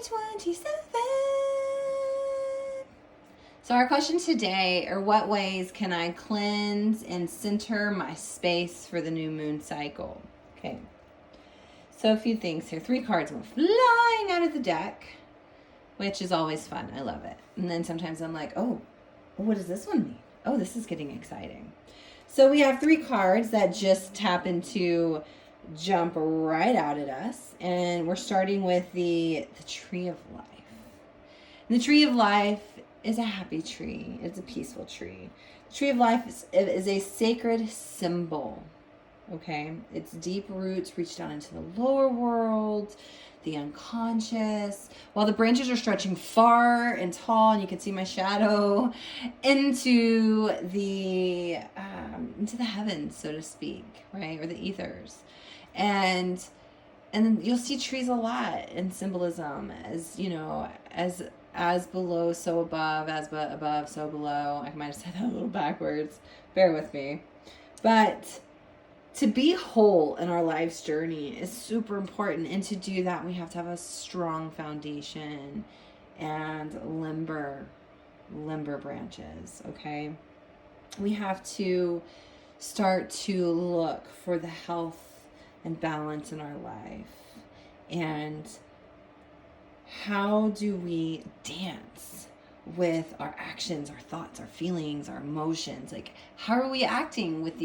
2027. So our question today are, what ways can I cleanse and center my space for the new moon cycle? Okay. So a few things here. 3 cards went flying out of the deck, which is always fun. I love it. And then sometimes I'm like, oh, what does this one mean? Oh, this is getting exciting. So we have 3 cards that just happen to jump right out at us. And we're starting with the Tree of Life. And the Tree of Life is a happy tree. It's a peaceful tree. The Tree of Life is a sacred symbol. Okay? Its deep roots reach down into the lower world, the unconscious, while the branches are stretching far and tall, and you can see my shadow, into the heavens, so to speak, right? Or the ethers. And then you'll see trees a lot in symbolism, as you know, as below, so above, as above, so below. I might have said that a little backwards. Bear with me. But to be whole in our life's journey is super important. And to do that, we have to have a strong foundation and limber branches, okay? We have to start to look for the health and balance in our life. And how do we dance with our actions, our thoughts, our feelings, our emotions? Like, how are we acting with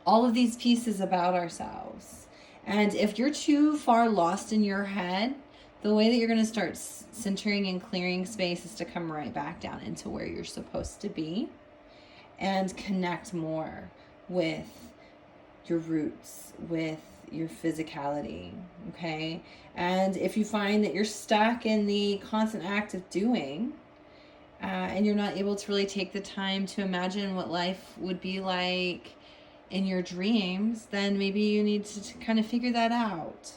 all of these pieces about ourselves? And if you're too far lost in your head, the way that you're going to start centering and clearing space is to come right back down into where you're supposed to be and connect more with your roots, with your physicality, okay? And if you find that you're stuck in the constant act of doing, and you're not able to really take the time to imagine what life would be like in your dreams, then maybe you need to kind of figure that out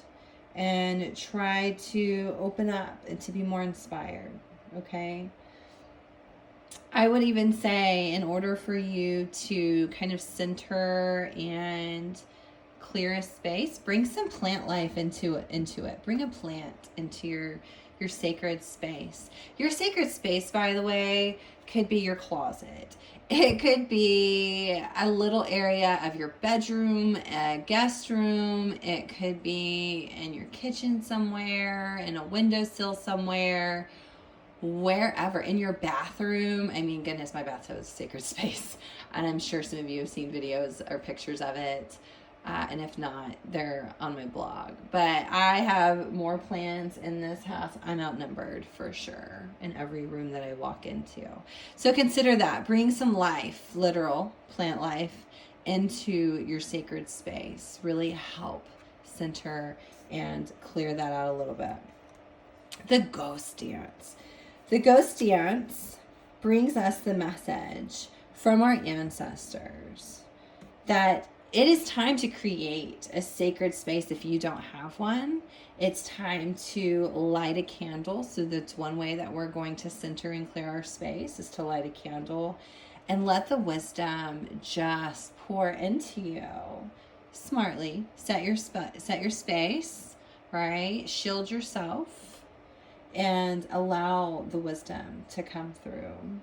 and try to open up and to be more inspired, okay? I would even say, in order for you to kind of center and clear a space, bring some plant life into it. Bring a plant into your sacred space. Your sacred space, by the way, could be your closet. It could be a little area of your bedroom, a guest room. It could be in your kitchen somewhere, in a windowsill somewhere, wherever, in your bathroom. I mean, goodness, my bathtub is a sacred space. And I'm sure some of you have seen videos or pictures of it. And if not, they're on my blog. But I have more plants in this house. I'm outnumbered for sure in every room that I walk into. So consider that. Bring some life, literal plant life, into your sacred space. Really help center and clear that out a little bit. The ghost dance. The ghost dance brings us the message from our ancestors that it is time to create a sacred space. If you don't have one, it's time to light a candle. So that's one way that we're going to center and clear our space, is to light a candle and let the wisdom just pour into you. Smartly set your space, right? Shield yourself and allow the wisdom to come through.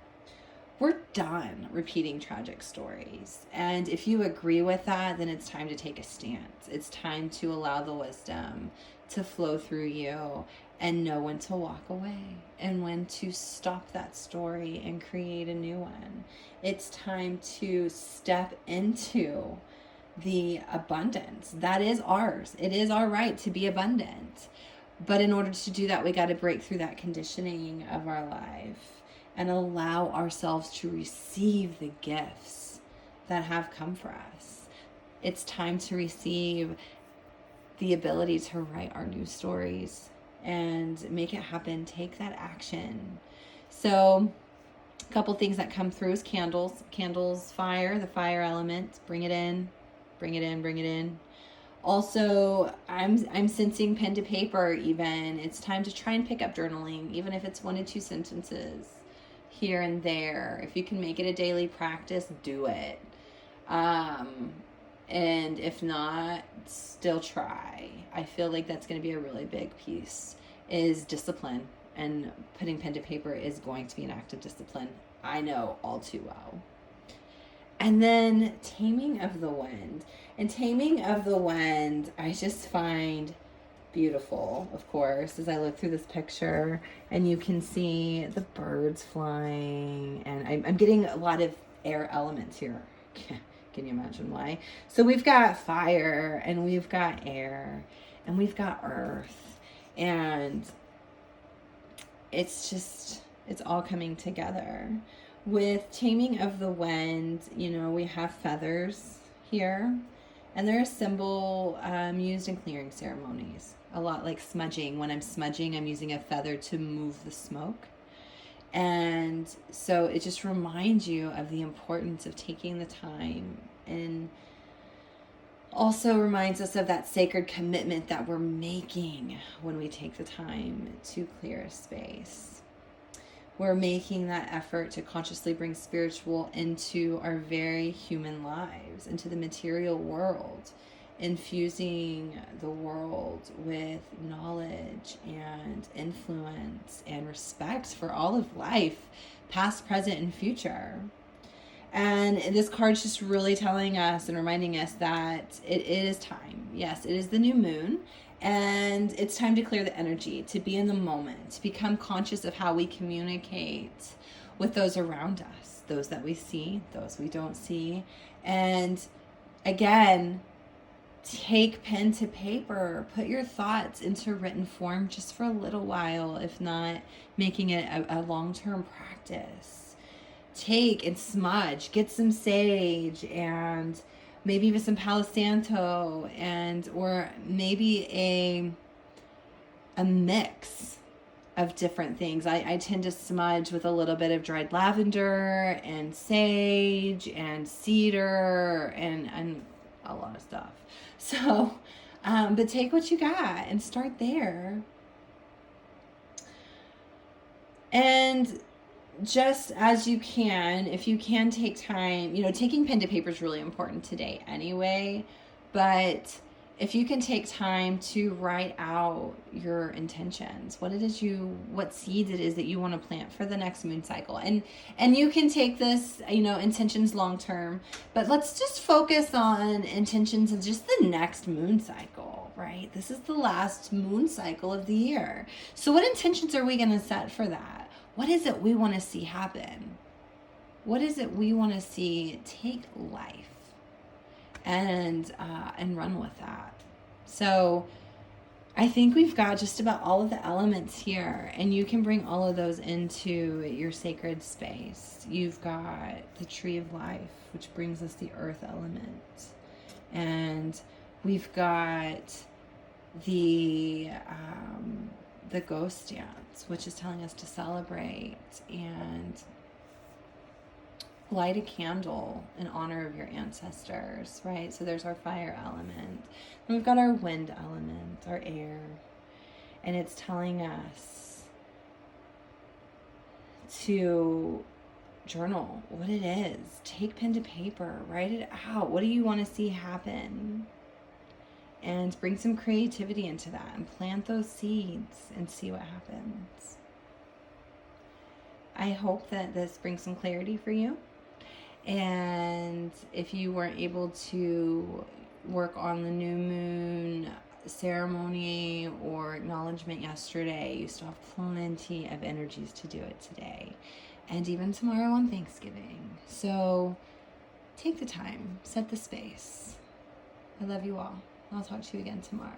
We're done repeating tragic stories. And if you agree with that, then it's time to take a stance. It's time to allow the wisdom to flow through you and know when to walk away and when to stop that story and create a new one. It's time to step into the abundance that is ours. It is our right to be abundant. But in order to do that, we got to break through that conditioning of our life and allow ourselves to receive the gifts that have come for us. It's time to receive the ability to write our new stories and make it happen. Take that action. So a couple things that come through is candles. Candles, fire, the fire element. Bring it in, bring it in, bring it in. Also, I'm sensing pen to paper even. It's time to try and pick up journaling, even if it's 1 to 2 sentences here and there. If you can make it a daily practice, do it. And if not, still try. I feel like that's going to be a really big piece is discipline, and putting pen to paper is going to be an act of discipline. I know all too well. And then Taming of the Wind. And Taming of the Wind, I just find beautiful, of course, as I look through this picture, and you can see the birds flying, and I'm getting a lot of air elements here. Can you imagine why? So we've got fire, and we've got air, and we've got earth, and it's all coming together. With Taming of the Wind, we have feathers here, and they're a symbol used in clearing ceremonies. A lot like smudging. When I'm smudging, I'm using a feather to move the smoke. And so it just reminds you of the importance of taking the time, and also reminds us of that sacred commitment that we're making when we take the time to clear a space. We're making that effort to consciously bring spiritual into our very human lives, into the material world, infusing the world with knowledge and influence and respect for all of life, past, present, and future. And this card's just really telling us and reminding us that it is time. Yes, it is the new moon, and it's time to clear the energy, to be in the moment, to become conscious of how we communicate with those around us, those that we see, those we don't see. And again, take pen to paper, put your thoughts into written form just for a little while, if not making it a long-term practice. Take and smudge, get some sage, and maybe even some Palo Santo, or maybe a mix of different things. I tend to smudge with a little bit of dried lavender and sage and cedar and a lot of stuff. So, but take what you got and start there. And just as you can, if you can take time, taking pen to paper is really important today anyway, but if you can take time to write out your intentions, what seeds it is that you want to plant for the next moon cycle. And you can take this, intentions long term, but let's just focus on intentions of just the next moon cycle, right? This is the last moon cycle of the year. So what intentions are we going to set for that? What is it we want to see happen? What is it we want to see take life and run with that? So I think we've got just about all of the elements here, and you can bring all of those into your sacred space. You've got the tree of life, which brings us the earth element. And we've got the ghost dance, which is telling us to celebrate and light a candle in honor of your ancestors, right? So there's our fire element. And we've got our wind element, our air. And it's telling us to journal what it is. Take pen to paper, write it out. What do you want to see happen? And bring some creativity into that and plant those seeds and see what happens. I hope that this brings some clarity for you. And if you weren't able to work on the new moon ceremony or acknowledgement yesterday, you still have plenty of energies to do it today. And even tomorrow on Thanksgiving. So take the time, set the space. I love you all. I'll talk to you again tomorrow.